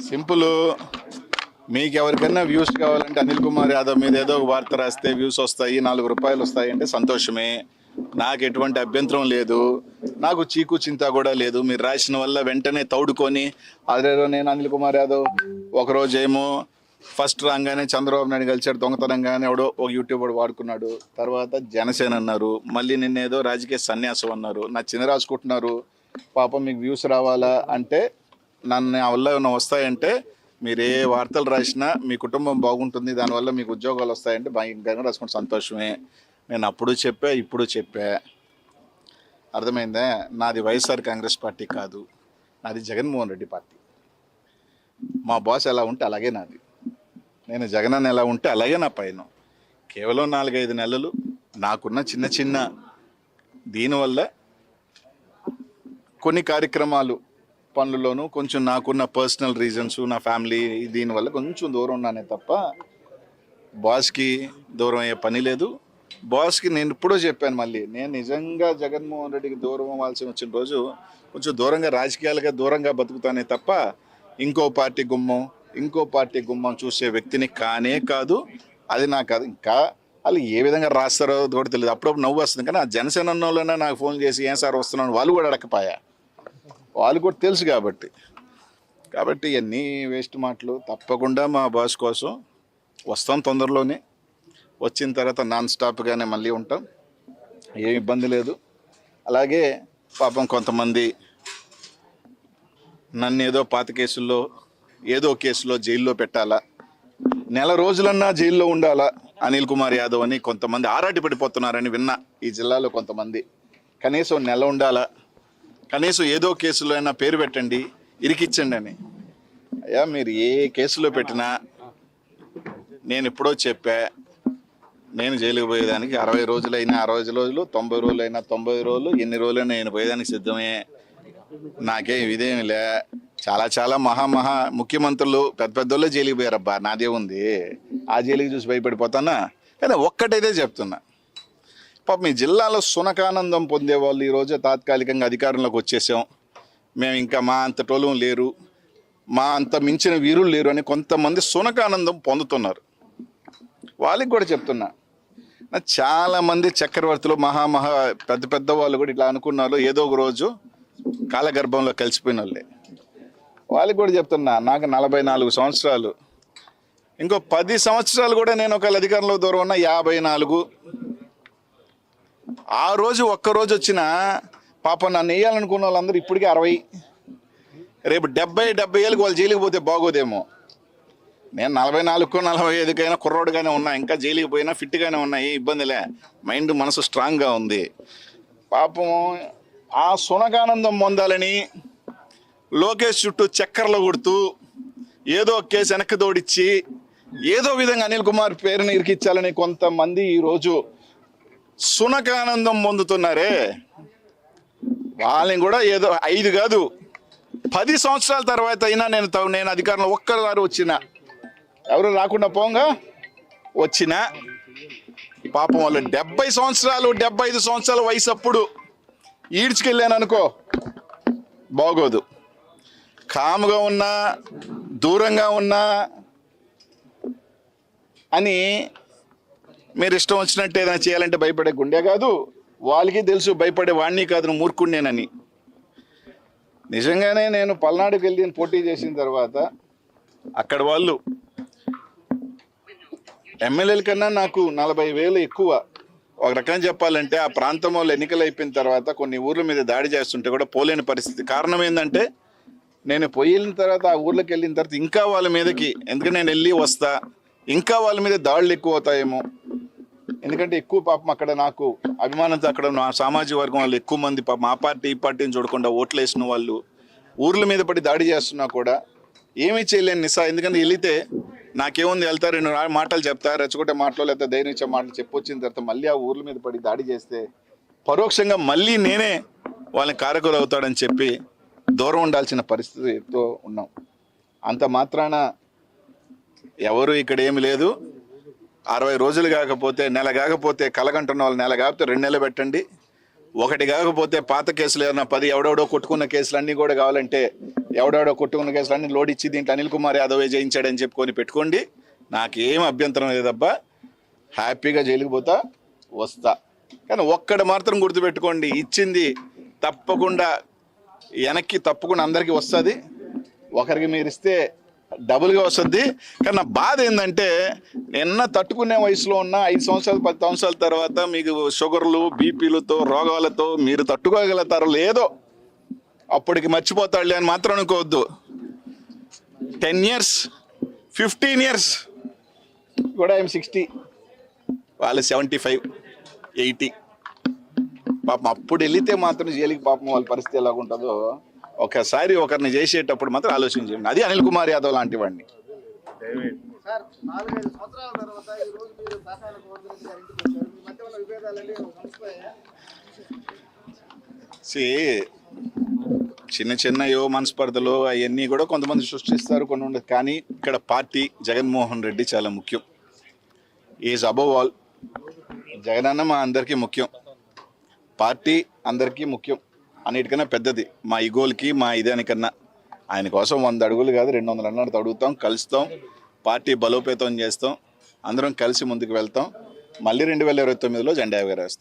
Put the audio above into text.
Simple. మీకు ఎవరికైనా views కావాలంటే అనిల్ కుమార్ యాదవ్ మీద ఏదో ఒక వార్త రాస్తే వ్యూస్ వస్తాయి, 4 రూపాయలు వస్తాయి అంటే సంతోషమే. నాకు ఎటువంటి అభ్యంతరం లేదు, నాకు చీకు చింత కూడా లేదు. మీరు రాసిన వల్ల వెంటనే తౌడుకొని అదేదో నేను అనిల్ కుమార్ యాదవ్ ఒకరోజేమో ఫస్ట్ రాగానే చంద్రబాబు నాయుడు కలిసాడు దొంగతనంగానే ఎవడో ఒక యూట్యూబర్ వాడుకున్నాడు, తర్వాత జనసేన అన్నారు, మళ్ళీ నిన్నేదో రాజకీయ సన్యాసం అన్నారు, నా చిన్న రాసుకుంటున్నారు. పాపం మీకు వ్యూస్ రావాలా అంటే నన్ను వల్ల ఏమైనా వస్తాయంటే మీరు ఏ వార్తలు రాసినా మీ కుటుంబం బాగుంటుంది, దానివల్ల మీకు ఉద్యోగాలు వస్తాయంటే భయంకరంగా రాసుకుంటే సంతోషమే. నేను అప్పుడు చెప్పా, ఇప్పుడు చెప్పా. అర్థమైందా? నాది వైఎస్ఆర్ కాంగ్రెస్ పార్టీ కాదు, నాది జగన్మోహన్ రెడ్డి పార్టీ. మా బాస్ ఎలా ఉంటే అలాగే నాది, నేను జగన్ ఎలా ఉంటే అలాగే నా పైన. కేవలం 4-5 నెలలు నాకున్న చిన్న చిన్న దీనివల్ల కొన్ని కార్యక్రమాలు పనుల్లోనూ కొంచెం నాకున్న పర్సనల్ రీజన్స్, నా ఫ్యామిలీ దీనివల్ల కొంచెం దూరం ఉన్నానే తప్ప బాస్కి దూరం అయ్యే పని లేదు. బాస్కి నేను ఎప్పుడో చెప్పాను, మళ్ళీ నేను నిజంగా జగన్మోహన్ రెడ్డికి దూరం అవ్వాల్సి వచ్చిన రోజు కొంచెం దూరంగా రాజకీయాలుగా దూరంగా బతుకుతానే తప్ప ఇంకో పార్టీ గుమ్మం చూసే వ్యక్తిని కానే కాదు. అది నాకు అది ఇంకా వాళ్ళు ఏ విధంగా రాస్తారో కూడా తెలియదు. అప్పుడప్పుడు నవ్వు వస్తుంది, కానీ ఆ జనసేన వాళ్ళైనా నాకు ఫోన్ చేసి ఏం సార్ వస్తున్నాను వాళ్ళు కూడా అడగపాయా, వాళ్ళు కూడా తెలుసు కాబట్టి ఇవన్నీ వేస్ట్ మాటలు. తప్పకుండా మా బాస్ కోసం వస్తాం తొందరలోనే. వచ్చిన తర్వాత నాన్ స్టాప్గానే మళ్ళీ ఉంటాం, ఏం ఇబ్బంది లేదు. అలాగే పాపం కొంతమంది నన్ను ఏదో పాత కేసుల్లో ఏదో కేసులో జైల్లో పెట్టాలా, నెల రోజులన్నా జైల్లో ఉండాలా అనిల్ కుమార్ యాదవ్ అని కొంతమంది ఆరాటి పడిపోతున్నారని విన్నా. ఈ జిల్లాలో కొంతమంది కనీసం నెల ఉండాలా, కనీసం ఏదో కేసులో అయినా పేరు పెట్టండి, ఇరికిచ్చండి అని. అయ్యా మీరు ఏ కేసులో పెట్టినా నేను ఎప్పుడో చెప్పా, నేను జైలుకి పోయేదానికి 60 రోజులైనా 60 రోజులు, 90 రోజులైనా 90 రోజులు, ఎన్ని రోజులైనా నేను పోయేదానికి సిద్ధమే. నాకేం ఇదేమిలే. చాలా మహా ముఖ్యమంత్రులు పెద్దోళ్ళే జైలుకి పోయారబ్బా, నాదే ఉంది. ఆ జైలుకి చూసి భయపడిపోతానా? కానీ ఒక్కటైతే చెప్తున్నా, పాప మీ జిల్లాలో సునకానందం పొందేవాళ్ళు ఈరోజు తాత్కాలికంగా అధికారంలోకి వచ్చేసాం, మేము ఇంకా మా అంత టోలం లేరు, మా అంత మించిన వీరులు లేరు అని కొంతమంది సునకానందం పొందుతున్నారు. వాళ్ళకి కూడా చెప్తున్నా, చాలామంది చక్రవర్తులు పెద్ద వాళ్ళు కూడా ఇట్లా అనుకున్నారు, ఏదో ఒక రోజు కాలగర్భంలో కలిసిపోయిన వాళ్ళే. వాళ్ళకి కూడా చెప్తున్నా, నాకు 44 సంవత్సరాలు, ఇంకో 10 సంవత్సరాలు కూడా నేను ఒకవేళ అధికారంలో దూరం ఉన్నా 54. ఆ రోజు ఒక్కరోజు వచ్చిన పాపం నన్ను వేయాలనుకున్న వాళ్ళందరూ ఇప్పటికీ 60, రేపు 70 ఏళ్ళకి వాళ్ళు జైలుకి పోతే బాగోదేమో. నేను 44కో 45కైనా కుర్రోడుగానే ఉన్నా, ఇంకా జైలుకి పోయినా ఫిట్గానే ఉన్నా, ఏ ఇబ్బందిలే, మైండ్ మనసు స్ట్రాంగ్గా ఉంది. పాపం ఆ సునకానందం పొందాలని లోకేష్ చుట్టూ చక్కర్లు కొడుతూ ఏదో కేసు వెనక్కి తోడిచ్చి ఏదో విధంగా అనిల్ కుమార్ పేరుని ఇరికిచ్చాలని కొంతమంది ఈరోజు సునకానందం పొందుతున్నారే, వాళ్ళని కూడా ఏదో 5 కాదు 10 సంవత్సరాల తర్వాత అయినా నేను అధికారంలో ఒక్కసారి వచ్చిన, ఎవరు రాకుండా పోంగా వచ్చిన పాపం వాళ్ళు 70 సంవత్సరాలు 75 సంవత్సరాల వయసు అప్పుడు ఈడ్చుకెళ్ళాను అనుకో బాగోదు. కాముగా ఉన్నా దూరంగా ఉన్నా అని మీరు ఇష్టం వచ్చినట్టు ఏదైనా చేయాలంటే భయపడే గుండె కాదు, వాళ్ళకి తెలుసు భయపడే వాడిని కాదు, నువ్వు మూర్ఖుడినేనని. నిజంగానే నేను పల్నాడుకి వెళ్ళి పోటీ చేసిన తర్వాత అక్కడ వాళ్ళు ఎమ్మెల్యేల కన్నా నాకు 40,000 ఎక్కువ. ఒక రకంగా చెప్పాలంటే ఆ ప్రాంతం వాళ్ళు ఎన్నికలు అయిపోయిన తర్వాత కొన్ని ఊర్ల మీద దాడి చేస్తుంటే కూడా పోలేని పరిస్థితి. కారణం ఏంటంటే నేను పోయిన తర్వాత ఆ ఊర్లోకి వెళ్ళిన తర్వాత ఇంకా వాళ్ళ మీదకి, ఎందుకంటే నేను వెళ్ళి వస్తా, ఇంకా వాళ్ళ మీద దాడులు ఎక్కువ అవుతాయేమో. ఎందుకంటే ఎక్కువ పాపం అక్కడ నాకు అభిమానంతో అక్కడ నా సామాజిక వర్గం వాళ్ళు ఎక్కువ మంది పాపం ఆ పార్టీ ఈ పార్టీని చూడకుండా ఓట్లు వేసిన వాళ్ళు ఊర్ల మీద పడి దాడి చేస్తున్నా కూడా ఏమీ చేయలేని నిసా. ఎందుకంటే వెళితే నాకేముంది, వెళ్తారు 2 మాటలు చెప్తా, రెచ్చగొట్టే మాటలు లేకపోతే ధైర్యం ఇచ్చే మాటలు చెప్పొచ్చిన తర్వాత మళ్ళీ ఆ ఊర్ల మీద పడి దాడి చేస్తే పరోక్షంగా మళ్ళీ నేనే వాళ్ళని కారకులు అవుతాడని చెప్పి దూరం ఉండాల్సిన పరిస్థితితో ఉన్నాం. అంత మాత్రాన ఎవరు ఇక్కడ ఏమి లేదు. 60 రోజులు కాకపోతే నెల కాకపోతే కలగంటున్న వాళ్ళు నెల కాకపోతే 2 నెలలు పెట్టండి, ఒకటి కాకపోతే పాత కేసులు ఏమన్నా 10 ఎవడెవడో కొట్టుకున్న కేసులు అన్నీ కూడా కావాలంటే ఎవడెవడో కొట్టుకున్న కేసులు అన్ని లోడ్ ఇచ్చి దీంట్లో అనిల్ కుమార్ యాదవ్ జయించాడని చెప్పుకొని పెట్టుకోండి. నాకేం అభ్యంతరం లేదబ్బా, హ్యాపీగా జైలుకి పోతా వస్తా. కానీ ఒక్కడ మాత్రం గుర్తుపెట్టుకోండి, ఇచ్చింది తప్పకుండా వెనక్కి తప్పకుండా అందరికీ వస్తుంది. ఒకరికి మీరు ఇస్తే డబుల్గా వస్తుంది. కానీ నా బాధ ఏంటంటే నిన్న తట్టుకునే వయసులో ఉన్న 5 సంవత్సరాలు 10 సంవత్సరాల తర్వాత మీకు షుగర్లు బీపీలతో రోగాలతో మీరు తట్టుకోగలుగుతారో లేదో అప్పటికి మర్చిపోతాడులే అని మాత్రం అనుకోవద్దు. 10 years 15 years కూడా ఐఎమ్ 60, వాళ్ళు 75 80. పాపం అప్పుడు వెళితే మాత్రం జైలుకి పాపం వాళ్ళ పరిస్థితి ఎలాగుంటుందో ఒకసారి ఒకరిని చేసేటప్పుడు మాత్రం ఆలోచించండి. అది అనిల్ కుమార్ యాదవ్ లాంటి వాడిని. చిన్న చిన్న మనస్పర్ధలు అవన్నీ కూడా కొంతమంది సృష్టిస్తారు, కొన్ని ఉండదు. కానీ ఇక్కడ పార్టీ జగన్మోహన్ రెడ్డి చాలా ముఖ్యం. Is above all. జగనన్న మా అందరికీ ముఖ్యం, పార్టీ అందరికీ ముఖ్యం, అన్నిటికన్నా పెద్దది. మా ఈగోలకి మా ఇదానికన్నా ఆయన కోసం 100 అడుగులు కాదు 200 అన్నట్టు అడుగుతాం, కలుస్తాం, పార్టీ బలోపేతం చేస్తాం, అందరం కలిసి ముందుకు వెళ్తాం. మళ్ళీ 2029లో జెండా ఎగరేస్తాం.